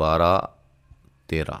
12, 13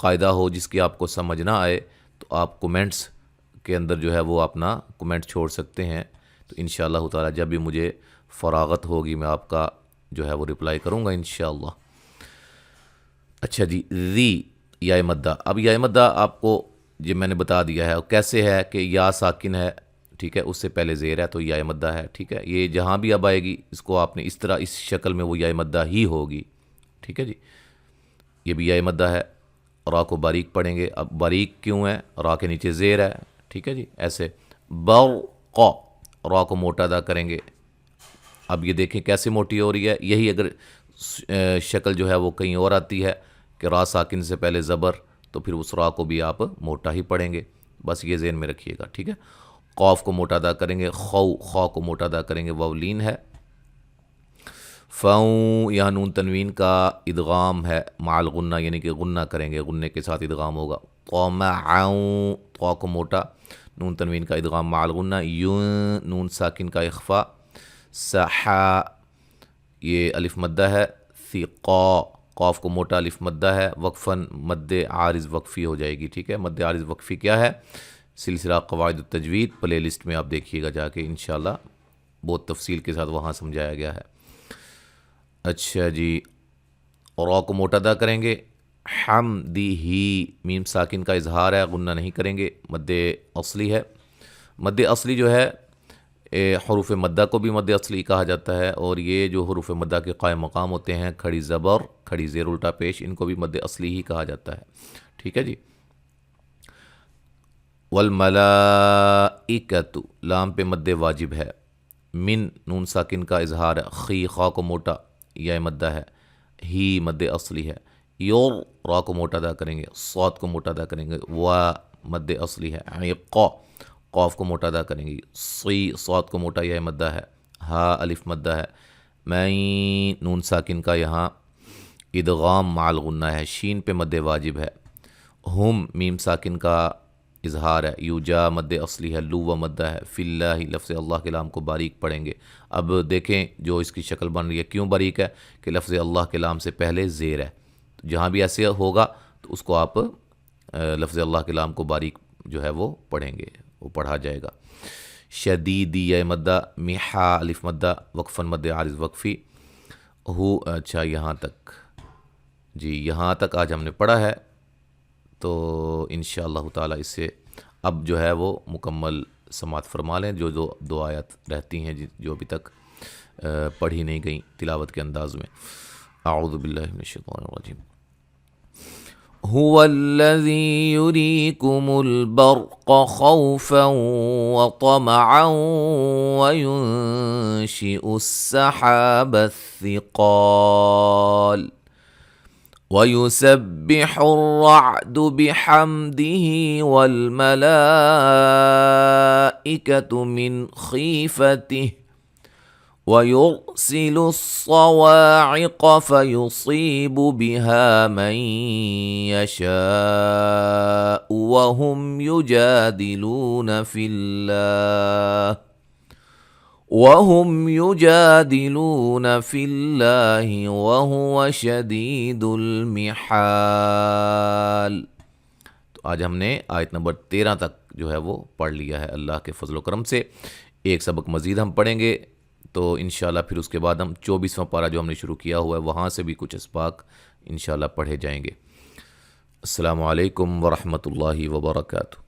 قاعدہ ہو جس کی آپ کو سمجھ نہ آئے تو آپ کومنٹس کے اندر جو ہے وہ اپنا کومنٹ چھوڑ سکتے ہیں، تو انشاءاللہ تعالی جب بھی مجھے فراغت ہوگی میں آپ کا جو ہے وہ رپلائی کروں گا انشاءاللہ۔ اچھا جی، ذی یا مدہ، اب یا مدہ آپ کو یہ میں نے بتا دیا ہے کیسے ہے کہ یا ساکن ہے، ٹھیک ہے، اس سے پہلے زیر ہے تو یا مدہ ہے، ٹھیک ہے، یہ جہاں بھی اب آئے گی اس کو آپ نے اس طرح اس شکل میں وہ یا مدہ ہی ہوگی، ٹھیک ہے جی۔ یہ بھی یا مدہ ہے، را کو باریک پڑھیں گے، اب باریک کیوں ہے؟ را کے نیچے زیر ہے، ٹھیک ہے جی، ایسے برق، را کو موٹا ادا کریں گے۔ اب یہ دیکھیں کیسے موٹی ہو رہی ہے، یہی اگر شکل جو ہے وہ کہیں اور آتی ہے کہ را ساکن سے پہلے زبر، تو پھر اس را کو بھی آپ موٹا ہی پڑھیں گے، بس یہ ذہن میں رکھیے گا، ٹھیک ہے۔ قاف کو موٹا ادا کریں گے، خا کو موٹا ادا کریں گے، واو لین ہے۔ فاؤں، یہاں نون تنوین کا ادغام ہے مع الغنہ، یعنی کہ غنہ کریں گے، غنے کے ساتھ ادغام ہوگا۔ طمعاً، طا کو موٹا، نون تنوین کا ادغام مع الغنہ، یوں، نون ساکن کا اخفا، سحا، یہ الف مدہ ہے، ثقا، قاف کو موٹا الف مدہ ہے، وقفاً مد عارض وقفی ہو جائے گی، ٹھیک ہے۔ مد عارض وقفی کیا ہے؟ سلسلہ قواعد التجوید پلے لسٹ میں آپ دیکھیے گا جا کے انشاءاللہ، بہت تفصیل کے ساتھ وہاں سمجھایا گیا ہے۔ اچھا جی، را کو موٹا ادا کریں گے، حمدہ، میم ساکن کا اظہار ہے، غنہ نہیں کریں گے، مد اصلی ہے۔ مد اصلی جو ہے حروف مدہ کو بھی مد اصلی کہا جاتا ہے، اور یہ جو حروف مدہ کے قائم مقام ہوتے ہیں، کھڑی زبر، کھڑی زیر الٹا پیش، ان کو بھی مد اصلی ہی کہا جاتا ہے، ٹھیک ہے جی۔ والملائکۃ، لام پہ مد واجب ہے، من، نون ساکن کا اظہار ہے، خی، خا کو موٹا، یا مدہ ہے، ہی مد اصلی ہے، یور، را کو موٹا ادا کریں گے، صاد کو موٹا ادا کریں گے، وا مد اصلی ہے، عقا، قاف کو موٹا ادا کریں گے، صی، صاد کو موٹا یا مدہ ہے، ہا الف مدہ ہے، میں، نون ساکن کا یہاں ادغام مع الغنہ ہے، شین پہ مد واجب ہے، ہم، میم ساکن کا اظہار ہے، یوجا مد اصلی ہے، لو و مدہ ہے، فی اللہ، لفظ اللہ کے لام کو باریک پڑھیں گے۔ اب دیکھیں جو اس کی شکل بن رہی ہے کیوں باریک ہے، کہ لفظ اللہ کے لام سے پہلے زیر ہے، تو جہاں بھی ایسے ہوگا تو اس کو آپ لفظ اللہ کے لام کو باریک جو ہے وہ پڑھیں گے، وہ پڑھا جائے گا۔ شدیدی یا مدہ، محا الف مدہ، وقفاً مد عارض وقفی، ہو، اچھا یہاں تک جی، یہاں تک آج ہم نے پڑھا ہے، تو انشاءاللہ تعالی اس سے اب جو ہے وہ مکمل سماعت فرما لیں، جو دو آیات رہتی ہیں جو ابھی تک پڑھی نہیں گئیں تلاوت کے انداز میں۔ اعوذ باللہ من الشیطان الرجیم۔ هو الذي يريكم البرق خوفا وطمعا وينشئ السحاب الثقال ويسبح الرعد بحمده والملائكة من خيفته ويرسل الصواعق فيصيب بها من يشاء وهم يجادلون في الله وهو شديد المحال۔ تو آج ہم نے آیت نمبر 13 تک جو ہے وہ پڑھ لیا ہے اللہ کے فضل و کرم سے۔ ایک سبق مزید ہم پڑھیں گے، تو انشاءاللہ پھر اس کے بعد ہم 24واں پارہ جو ہم نے شروع کیا ہوا ہے وہاں سے بھی کچھ اسباق انشاءاللہ پڑھے جائیں گے۔ السلام علیکم ورحمۃ اللہ وبرکاتہ۔